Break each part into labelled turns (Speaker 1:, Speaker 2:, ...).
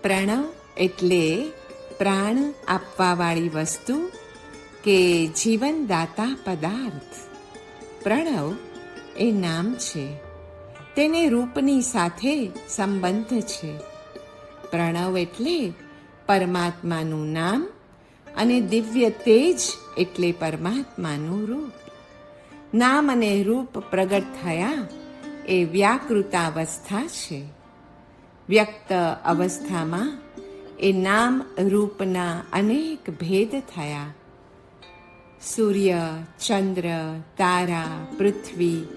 Speaker 1: પ્રણવ એટલે પ્રાણ આપવાવાળી વસ્તુ કે જીવનદાતા પદાર્થ. પ્રણવ એ નામ છે, તેને રૂપની સાથે સંબંધ છે. પ્રણવ એટલે પરમાત્માનું નામ અને દિવ્ય તેજ એટલે પરમાત્માનું રૂપ. નામ અને રૂપ પ્રગટ થયા એ વ્યાકૃતાવસ્થા છે. વ્યક્ત અવસ્થામાં એ નામ રૂપના અનેક ભેદ થયા. સૂર્ય, ચંદ્ર, તારા, પૃથ્વી,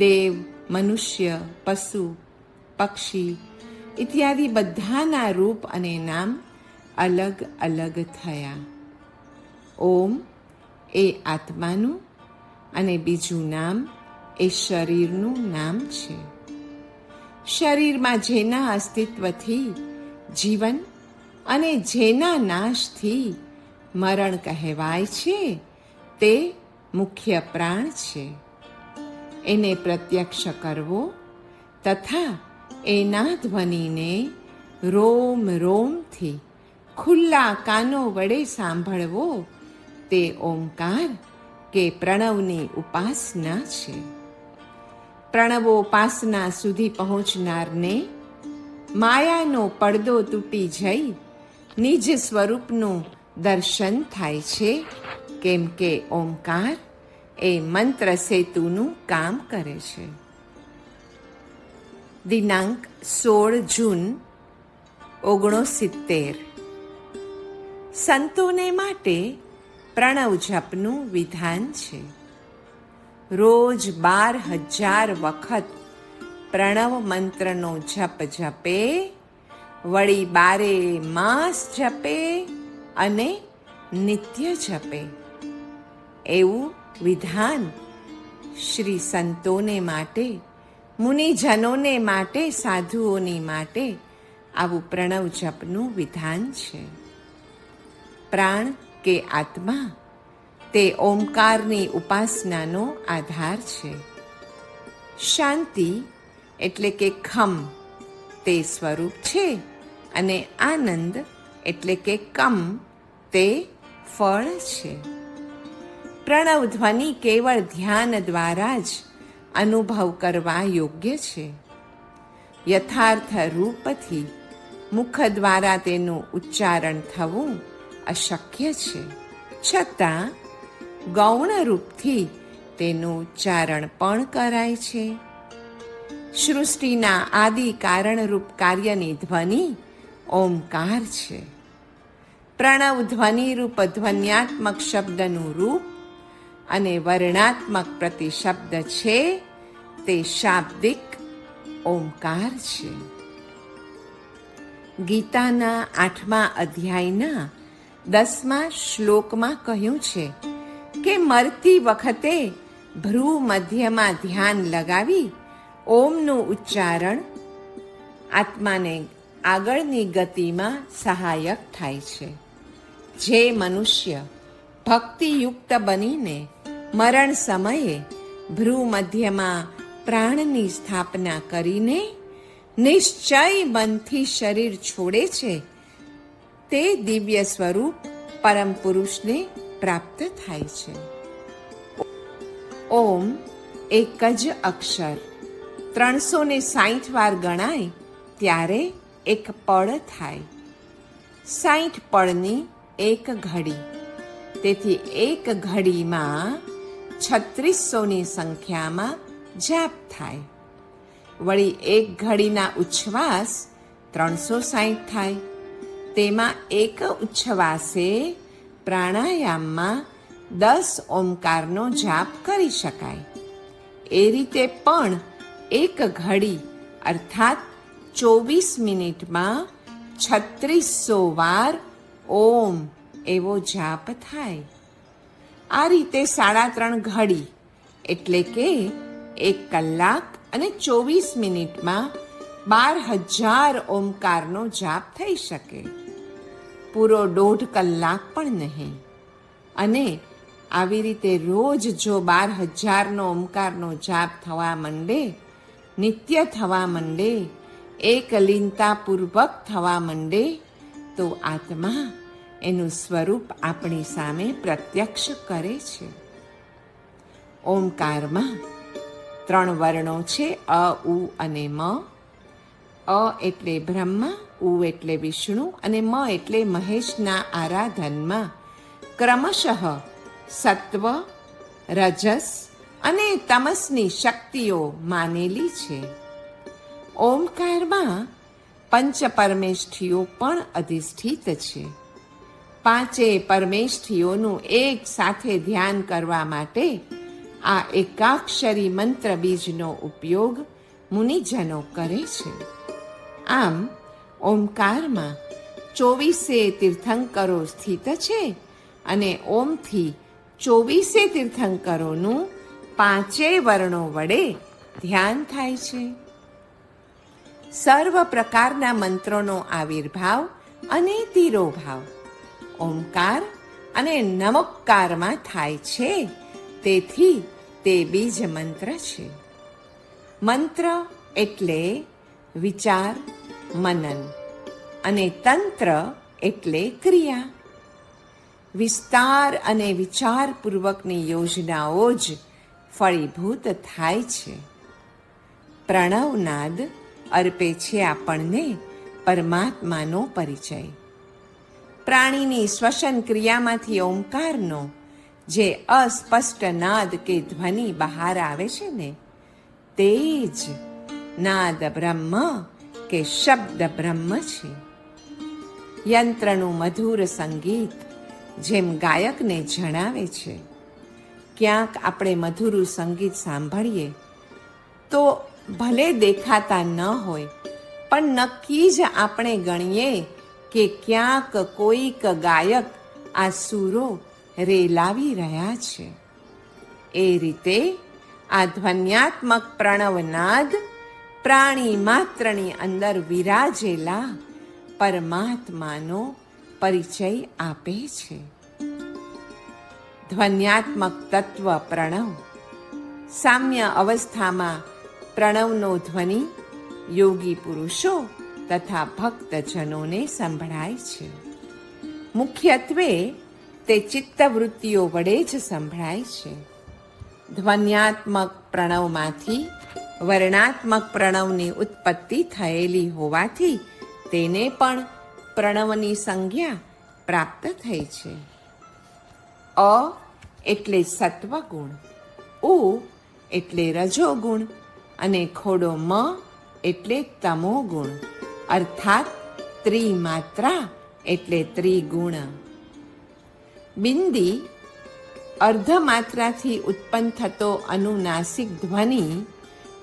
Speaker 1: દેવ, મનુષ્ય, પશુ, પક્ષી ઇત્યાદિ બધાના રૂપ અને નામ અલગ અલગ થયા. ઓમ એ આત્માનું અને બીજું નામ એ શરીરનું નામ છે. શરીરમાં જેના અસ્તિત્વથી જીવન અને જેના નાશથી મરણ કહેવાય છે તે મુખ્ય પ્રાણ છે. એને પ્રત્યક્ષ કરવો તથા એના ધ્વનિને રોમ રોમથી ખુલ્લા કાનો વડે સાંભળવો તે ઓમકાર કે પ્રણવની ઉપાસના છે. પ્રણવોપાસના સુધી પહોંચનારને માયાનો પડદો તૂટી જઈ નિજ સ્વરૂપનું દર્શન થાય છે, કેમ કે ઓમકાર એ મંત્ર સેતુનું કામ કરે છે. દિનાંક 16 જૂન 1970. સંતોને માટે પ્રણવ જપનું વિધાન છે. રોજ 12,000 વખત પ્રણવ મંત્રનો જપ જપે, વળી 12 માસ જપે અને નિત્ય જપે. એવું વિધાન શ્રી સંતોને માટે, મુનિજનોને માટે, સાધુઓની માટે આવું પ્રણવ જપનું વિધાન છે. પ્રાણ કે આત્મા તે ઓમકારની ઉપાસનાનો આધાર છે. શાંતિ એટલે કે ખમ તે સ્વરૂપ છે અને આનંદ એટલે કે કમ તે ફળ છે. પ્રણવ ધ્વનિ કેવળ ધ્યાન દ્વારા જ અનુભવ કરવા યોગ્ય છે. યથાર્થ રૂપથી મુખ દ્વારા તેનું ઉચ્ચારણ થવું અશક્ય છે. છતાં ગૌણ રૂપથી તેનું ઉચ્ચારણ પણ કરાય છે. સૃષ્ટિના આદિ કારણરૂપ કાર્યની ધ્વનિ ઓમકાર છે. પ્રણવ ધ્વનિરૂપ ધ્વન્યાત્મક શબ્દનું રૂપ અને વર્ણાત્મક પ્રતિશબ્દ છે તે શાબ્દિક ઓમકાર છે. ગીતાના 8મા અધ્યાયના 10મા શ્લોકમાં કહ્યું છે કે મરતી વખતે ભ્રૂ મધ્યમાં ધ્યાન લગાવી ઓમનું ઉચ્ચારણ આત્માને આગળની ગતિમાં સહાયક થાય છે. જે મનુષ્ય ભક્તિયુક્ત બનીને મરણ સમયે ભ્રૂ મધ્યમાં પ્રાણની સ્થાપના કરીને નિશ્ચય મનથી શરીર છોડે છે તે દિવ્ય સ્વરૂપ પરમ પુરુષને પ્રાપ્ત થાય છે. ઓમ એક જ અક્ષર 360 વાર ગણાય ત્યારે એક પળ થાય. 60 પળની એક ઘડી, તેથી એક ઘડીમાં 3600ની સંખ્યામાં જાપ થાય. વળી એક ઘડીના ઉચ્છ્વાસ 360 થાય. તેમાં એક ઉચ્છ્વાસે પ્રાણાયામમાં 10 ઓમકારનો જાપ કરી શકાય. એ રીતે પણ એક ઘડી અર્થાત 24 મિનિટમાં 3600 વાર ઓમ એવો જાપ થાય. આ રીતે 3.5 ઘડી એટલે કે 1 કલાક અને 24 મિનિટમાં 12,000 ઓમકારનો જાપ થઈ શકે. પૂરો 1.5 કલાક પણ નહીં. અને આવી રીતે રોજ જો 12,000નો ઓમકારનો જાપ થવા માંડે, નિત્ય થવા માંડે, એક લીનતાપૂર્વક થવા માંડે તો આત્મા એનું સ્વરૂપ આપણી સામે પ્રત્યક્ષ કરે છે. ઓમકારમાં 3 વર્ણો છે, અ, ઉ અને મ. અ એટલે બ્રહ્મા, ઉ એટલે વિષ્ણુ અને મ એટલે મહેશના આરાધનમાં ક્રમશઃ સત્વ, રજસ અને તમસની શક્તિઓ માનેલી છે. ઓમકારમાં પંચ પરમેષ્ઠીઓ પણ અધિષ્ઠિત છે. 5 પરમેષ્ઠીઓનું એક સાથે ધ્યાન કરવા માટે આ એકાક્ષરી મંત્ર બીજનો ઉપયોગ મુનિજનો કરે છે. આમ ઓમકારમાં 24 તીર્થંકરો સ્થિત છે અને ઓમથી 24 તીર્થંકરોનું 5 વર્ણો વડે ધ્યાન થાય છે. સર્વ પ્રકારના મંત્રોનો આવિર્ભાવ અને તિરોભાવ ઓમકાર અને નમોક્કારમાં થાય છે. તેથી તે બીજ મંત્ર છે. મંત્ર એટલે વિચાર, મનન અને તંત્ર એટલે ક્રિયા. વિસ્તાર અને વિચારપૂર્વકની યોજનાઓ જ ફળીભૂત થાય છે. પ્રણવનાદ અર્પે છે આપણને પરમાત્માનો પરિચય. પ્રાણીની શ્વસન ક્રિયામાંથી ઓમકારનો જે અસ્પષ્ટ નાદ કે ધ્વનિ બહાર આવે છે ને, તે જ નાદ બ્રહ્મ કે શબ્દ બ્રહ્મ છે. યંત્રનું મધુર સંગીત જેમ ગાયકને જણાવે છે. ક્યાંક આપણે મધુરું સંગીત સાંભળીએ તો ભલે દેખાતા ન હોય, પણ નક્કી જ આપણે ગણીએ કે ક્યાંક કોઈક ગાયક આ સૂરો રેલાવી રહ્યા છે. એ રીતે આ ધ્વન્યાત્મક પ્રણવનાદ પ્રાણી માત્રની અંદર વિરાજેલા પરમાત્માનો પરિચય આપે છે. ધ્વન્યાત્મક તત્વ પ્રણવ. સામ્ય અવસ્થામાં પ્રણવનો ધ્વનિ યોગી પુરુષો તથા ભક્તજનોને સંભળાય છે. મુખ્યત્વે તે ચિત્તવૃત્તિઓ વડે જ સંભળાય છે. ધ્વન્યાત્મક પ્રણવમાંથી વર્ણાત્મક પ્રણવની ઉત્પત્તિ થયેલી હોવાથી તેને પણ પ્રણવની સંજ્ઞા પ્રાપ્ત થઈ છે. અ એટલે સત્વગુણ, ઉ એટલે રજોગુણ અને ખોડો મ એટલે તમોગુણ, અર્થાત ત્રિમાત્રા એટલે ત્રિગુણ. બિંદી અર્ધમાત્રાથી ઉત્પન્ન થતો અનુનાસિક ધ્વનિ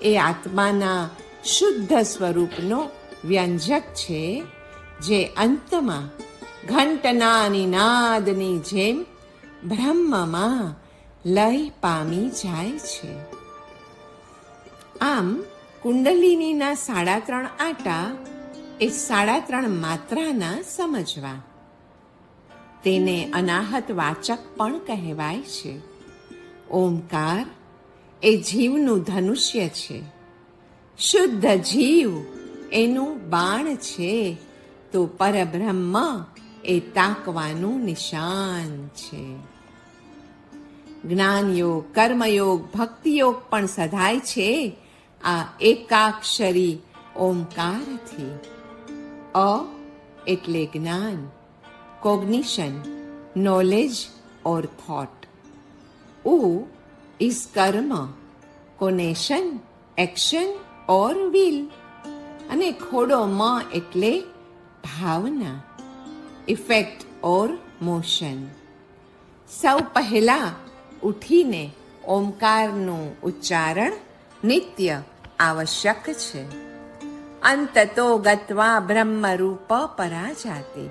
Speaker 1: એ આત્માના શુદ્ધ સ્વરૂપનો વ્યંજક છે, જે અંતમાં ઘંટના નિનાદની જેમ બ્રહ્મમાં લય પામી જાય છે. આમ કુંડલિનીના 3.5 આંટા એ 3.5 માત્રાના સમજવા. તેને અનાહત વાચક પણ કહેવાય છે. ઓમકાર એ જીવનું ધનુષ્ય છે. શુદ્ધ જીવ એનું બાણ છે, તો પરબ્રહ્મ એ તાકવાનું નિશાન છે. જ્ઞાનયોગ, કર્મયોગ, ભક્તિયોગ પણ સધાય છે આ એકાક્ષરી ઓમકારથી. અ એટલે જ્ઞાન, કોગ્નિશન, નોલેજ ઓર થોટ. ઉ ઇઝ કર્મ, કોનેશન, એક્શન ઓર વિલ. અને ખોડો મ એટલે ભાવના, ઇફેક્ટ ઓર મોશન. સૌ પહેલા ઉઠીને ઓમકારનું ઉચ્ચારણ નિત્ય આવશ્યક છે. અંતતો ગત્વા બ્રહ્મરૂપ પરાજાતે.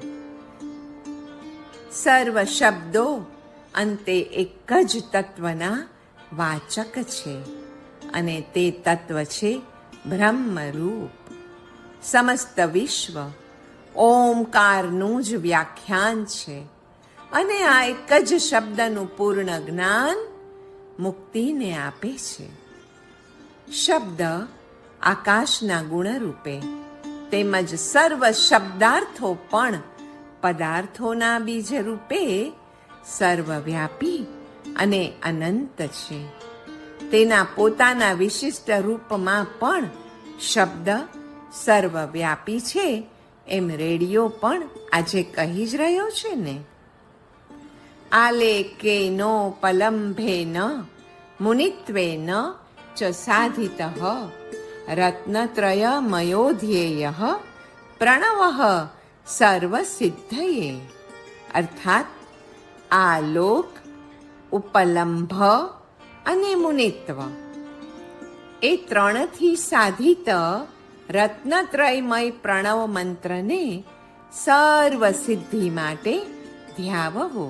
Speaker 1: સર્વ શબ્દો અંતે એક જ તત્વના વાચક છે, અને તે તત્વ છે બ્રહ્મરૂપ. સમસ્ત વિશ્વ ઓમકારનું જ વ્યાખ્યાન છે, અને આ એક જ શબ્દનું પૂર્ણ જ્ઞાન મુક્તિને આપે છે. શબ્દ આકાશના ગુણરૂપે તેમજ સર્વ શબ્દાર્થો પણ પદાર્થોના બીજ રૂપે સર્વવ્યાપી અને અનંત છે. તેના પોતાના વિશિષ્ટ રૂપમાં પણ શબ્દ સર્વવ્યાપી છે એમ રેડિયો પણ આજે કહી જ રહ્યો છે ને. આલેકેનો પલંભેન મુનિત્વેન ચ સાધિતઃ રત્નત્રયમયોધ્યેયઃ પ્રણવઃ સર્વસિદ્ધયે. અર્થાત આલોક, ઉપલંભ અને મુનિત્વ એ ત્રણથી સાધિત રત્નત્રયમય પ્રણવ મંત્રને સર્વસિદ્ધિ માટે ધ્યાવવો.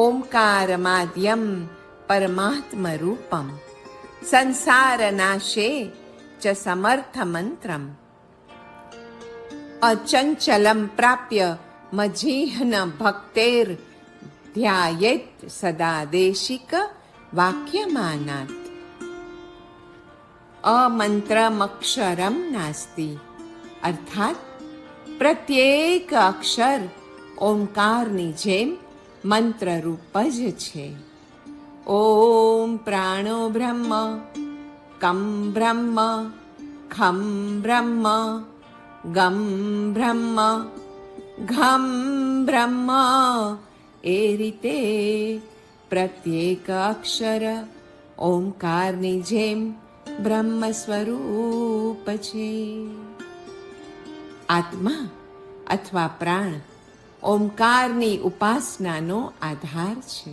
Speaker 1: ઓમકારમાદ્યમ પરમાત્મરૂપમ સંસારનાશે ચ સમર્થ મંત્રમ અચંચલમ પ્રાપ્ય મજીહ્ન ભક્તેર ધ્યાયેત સદા દેશિક વાક્યમાનાત. અમંત્રમક્ષરમ નાસ્તિ. અર્થાત પ્રત્યેક અક્ષર ઓમકારની જેમ મંત્રરૂપ જ છે. ઓમ પ્રાણો બ્રહ્મ, કમ બ્રહ્મ, ખમ બ્રહ્મ, ગમ બ્રહ્મ, ઘમ બ્રહ્મ. એ રીતે પ્રત્યેક અક્ષર ઓમકારની જેમ બ્રહ્મ સ્વરૂપ છે. આત્મા અથવા પ્રાણ ઓમકારની ઉપાસનાનો આધાર છે.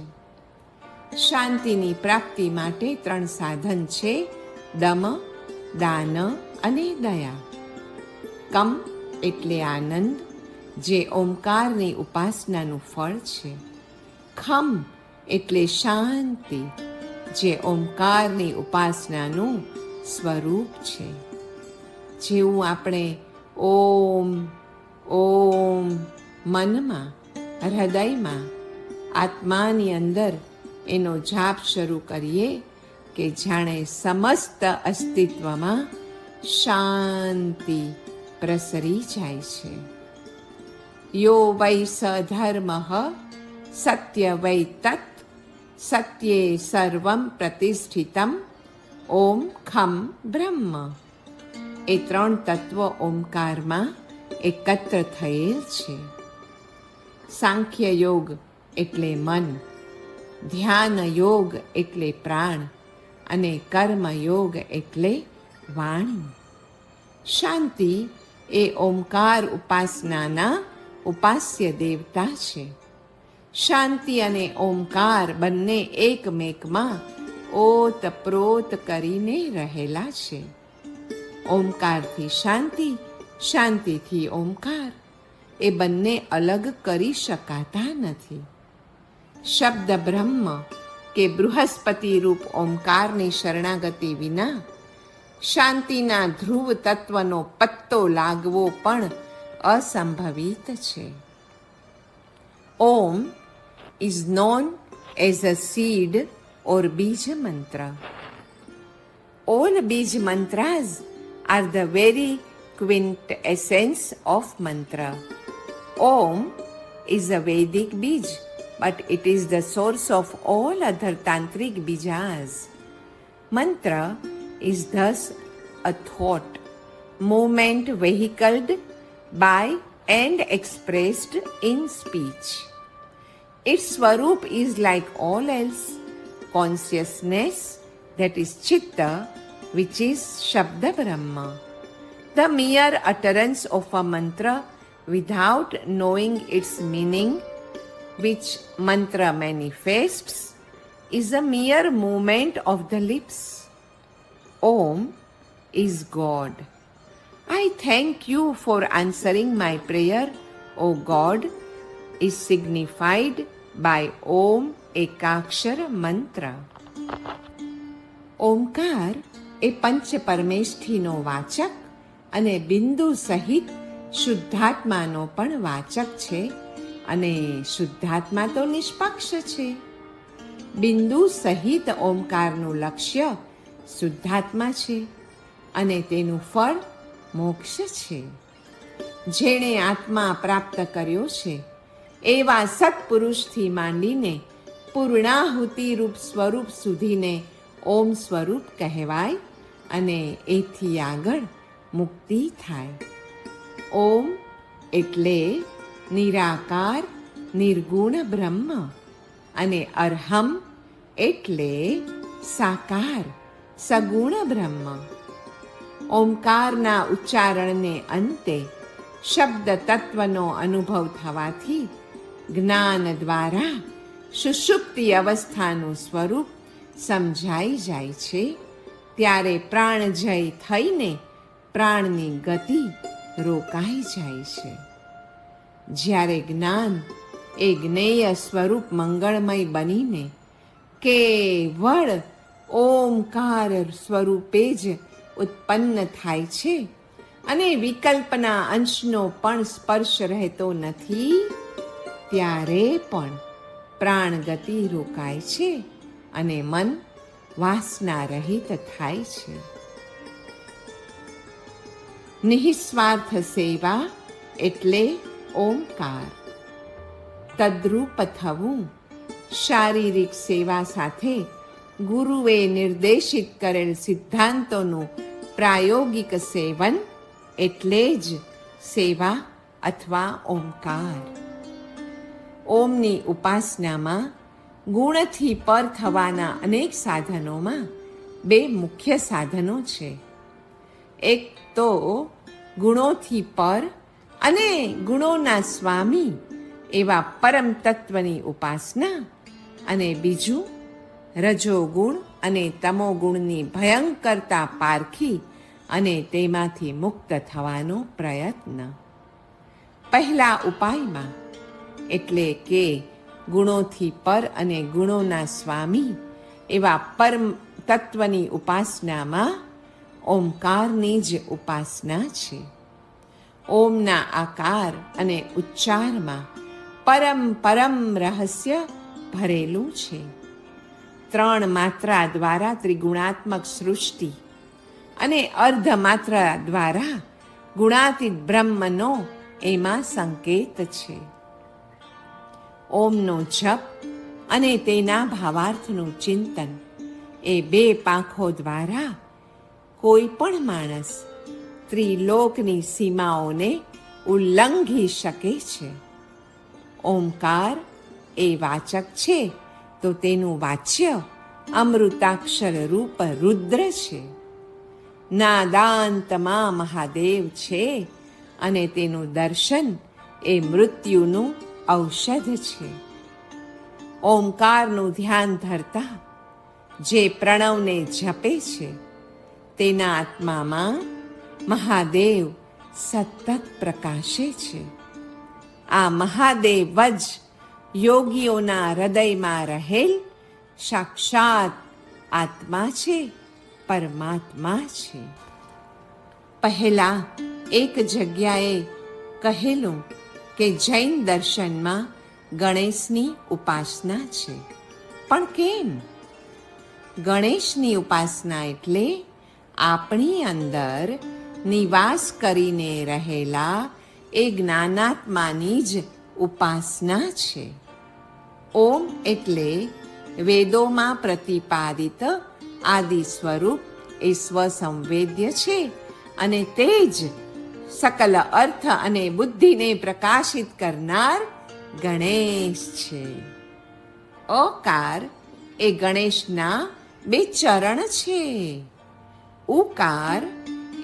Speaker 1: શાંતિની પ્રાપ્તિ માટે 3 સાધન છે: દમ, દાન અને દયા. કમ એટલે આનંદ, જે ઓમકારની ઉપાસનાનું ફળ છે. ખમ એટલે શાંતિ, જે ઓમકારની ઉપાસનાનું સ્વરૂપ છે. જેવું આપણે ઓમ ઓમ મનમાં, હૃદયમાં, આત્માની અંદર એનો જાપ શરૂ કરીએ કે જાણે સમસ્ત અસ્તિત્વમાં શાંતિ પ્રસરી જાય છે. યો વૈ સ ધર્મઃ સત્ય વૈ તત્ સત્યે સર્વં પ્રતિષ્ઠિતમ ઓમ ખમ બ્રહ્મ. એ 3 તત્વ ઓમકારમાં એકત્ર થયેલ છે. સાંખ્ય યોગ એટલે મન, ધ્યાન યોગ એટલે પ્રાણ અને કર્મયોગ એટલે વાણી. શાંતિ એ ઓમકાર ઉપાસનાના ઉપાસ્ય દેવતા છે. શાંતિ અને ઓમકાર બંને એકમેકમાં ઓતપ્રોત કરીને રહેલા છે. ઓમકારથી શાંતિ, શાંતિથી ઓમકાર એ બંને અલગ કરી શકાતા નથી. શબ્દ બ્રહ્મ કે બૃહસ્પતિ રૂપ ઓમકારની શરણાગતિ વિના શાંતિના ધ્રુવ તત્વનો પત્તો લાગવો પણ અસંભવિત છે. ઓમ is known as a seed or બીજ મંત્ર. All બીજ mantras are the very quintessence of mantra. Om is a Vedic bij, but it is the source of all other tantric bijas. Mantra is thus a thought, movement vehicled by and expressed in speech. Its swarup is like all else, consciousness, that is chitta, which is Shabda Brahma. The mere utterance of a mantra without knowing its meaning, which mantra manifests, is a mere movement of the lips. Om is God. I thank you for answering my prayer, O God, is signified by Om Ekakshara Mantra. Omkar એ પંચ પરમેષ્ઠીનો વાચક અને બિંદુ સહિત શુદ્ધાત્માનો પણ વાચક છે અને શુદ્ધાત્મા તો નિષ્પક્ષ છે. બિંદુ સહિત ઓમકારનું લક્ષ્ય શુદ્ધાત્મા છે અને તેનું ફળ મોક્ષ છે. જેણે આત્મા પ્રાપ્ત કર્યો છે એવા સત્પુરુષથી માંડીને પૂર્ણાહુતિ રૂપ સ્વરૂપ સુધીને ઓમ સ્વરૂપ કહેવાય અને એથી આગળ મુક્તિ થાય. ઓમ એટલે નિરાકાર નિર્ગુણ બ્રહ્મ અને અર્હમ એટલે સાકાર સગુણ બ્રહ્મ. ઓમકારના ઉચ્ચારણને અંતે શબ્દ તત્વનો અનુભવ થવાથી જ્ઞાન દ્વારા સુષુપ્તિ અવસ્થાનું સ્વરૂપ સમજાઈ જાય છે. ત્યારે પ્રાણજય થઈને પ્રાણની ગતિ રોકાઈ જાય છે. જ્યારે જ્ઞાન એ જ્ઞેય સ્વરૂપ મંગળમય બનીને કેવળ ઓમકાર સ્વરૂપે જ ઉત્પન્ન થાય છે અને વિકલ્પના અંશનો પણ સ્પર્શ રહેતો નથી, ત્યારે પણ પ્રાણગતિ રોકાય છે અને મન વાસના રહિત થાય છે. નિઃસ્વાર્થ સેવા એટલે ઓમકાર. તદ્રૂપ થવું શારીરિક સેવા સાથે ગુરુએ નિર્દેશિત કરેલ સિદ્ધાંતોનું પ્રાયોગિક સેવન એટલે જ સેવા અથવા ઓમકાર. ઓમની ઉપાસનામાં ગુણથી પર થવાના અનેક સાધનોમાં બે મુખ્ય સાધનો છે. એક તો ગુણોથી પર અને ગુણોના સ્વામી એવા પરમ તત્વની ઉપાસના, અને બીજું રજોગુણ અને તમોગુણની ભયંકરતા પારખી અને તેમાંથી મુક્ત થવાનો પ્રયત્ન. પહેલા ઉપાયમાં એટલે કે ગુણોથી પર અને ગુણોના સ્વામી એવા પરમ તત્વની ઉપાસનામાં ઓમકારની જ ઉપાસના છે. ઓમના આકાર અને ઉચ્ચારમાં પરમ પરમ રહસ્ય ભરેલું છે. 3 માત્રા દ્વારા ત્રિગુણાત્મક સૃષ્ટિ અને અર્ધ માત્રા દ્વારા ગુણાતીત બ્રહ્મનો એમાં સંકેત છે. ઓમનો જપ અને તેના ભાવાર્થનું ચિંતન એ 2 પાંખો દ્વારા કોઈ પણ માણસ ત્રિલોકની સીમાઓને ઉલ્લંઘી શકે છે. ઓમકાર એ વાચક છે તો તેનું વાચ્ય અમૃતાક્ષર રૂપ રુદ્ર છે. નાદાંતમાં મહાદેવ છે અને તેનું દર્શન એ મૃત્યુનું ઔષધ છે. ઓમકારનું ધ્યાન ધરતા જે પ્રણવને જપે છે તેના આત્મામાં મહાદેવ સતત પ્રકાશે છે. આ મહાદેવ જ યોગીઓના હૃદયમાં રહેલ સાક્ષાત આત્મા છે, પરમાત્મા છે. પહેલા એક જગ્યાએ કહેલું કે જૈન દર્શનમાં ગણેશની ઉપાસના છે. પણ કેમ? ગણેશની ઉપાસના એટલે આપણી અંદર નિવાસ કરીને રહેલા એ જ્ઞાનાત્માની જ ઉપાસના છે. ઓમ એટલે વેદોમાં પ્રતિપાદિત આદિ સ્વરૂપ એ સ્વસંવેદ્ય છે અને તે જ સકલ અર્થ અને બુદ્ધિને પ્રકાશિત કરનાર ગણેશ છે. ઓકાર એ ગણેશના 2 ચરણ છે. ઉકાર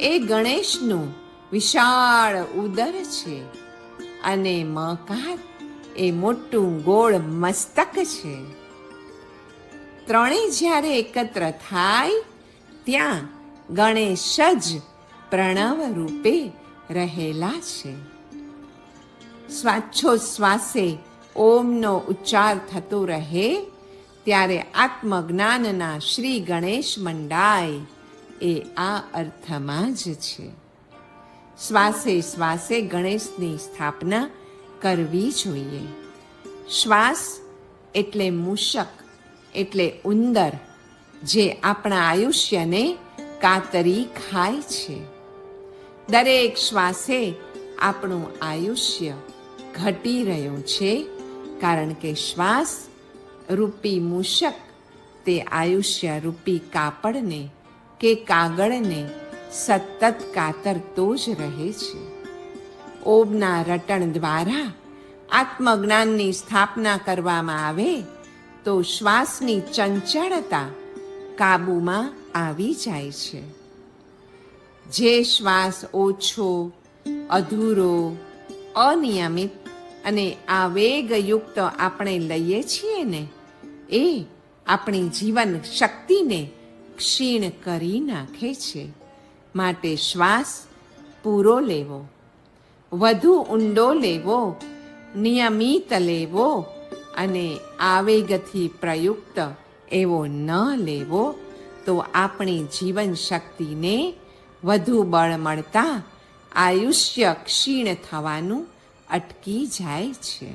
Speaker 1: એ ગણેશનું વિશાળ ઉદર છે અને મકાર એ મોટું ગોળ મસ્તક છે. ત્રણેય જ્યારે એકત્ર થાય ત્યાં ગણેશ જ પ્રણવ રૂપે રહેલા છે. શ્વાસોચ્છ્વાસે ઓમનો ઉચ્ચાર થતો રહે ત્યારે આત્મજ્ઞાનના શ્રી ગણેશ મંડાય એ આ અર્થમાં જ છે. શ્વાસે શ્વાસે ગણેશની સ્થાપના કરવી જોઈએ. શ્વાસ એટલે મૂષક એટલે ઉંદર જે આપણા આયુષ્યને કાતરી ખાય છે. દરેક શ્વાસે આપણું આયુષ્ય ઘટી રહ્યું છે, કારણ કે શ્વાસ રૂપી મૂષક તે આયુષ્ય રૂપી કાપડને કે કાગળને સતત કાતરતો જ રહે છે. ઓમના રટણ દ્વારા આત્મજ્ઞાનની સ્થાપના કરવામાં આવે તો શ્વાસની ચંચળતા કાબૂમાં આવી જાય છે. જે શ્વાસ ઓછો, અધૂરો, અનિયમિત અને આવેગયુક્ત આપણે લઈએ છીએ ને, એ આપણી જીવન શક્તિને ક્ષીણ કરી નાખે છે. માટે શ્વાસ પૂરો લેવો, વધુ ઊંડો લેવો, નિયમિત લેવો અને આવેગથી પ્રયુક્ત એવો ન લેવો, તો આપણી જીવન શક્તિને વધુ બળ મળતા આયુષ્ય ક્ષીણ થવાનું અટકી જાય છે.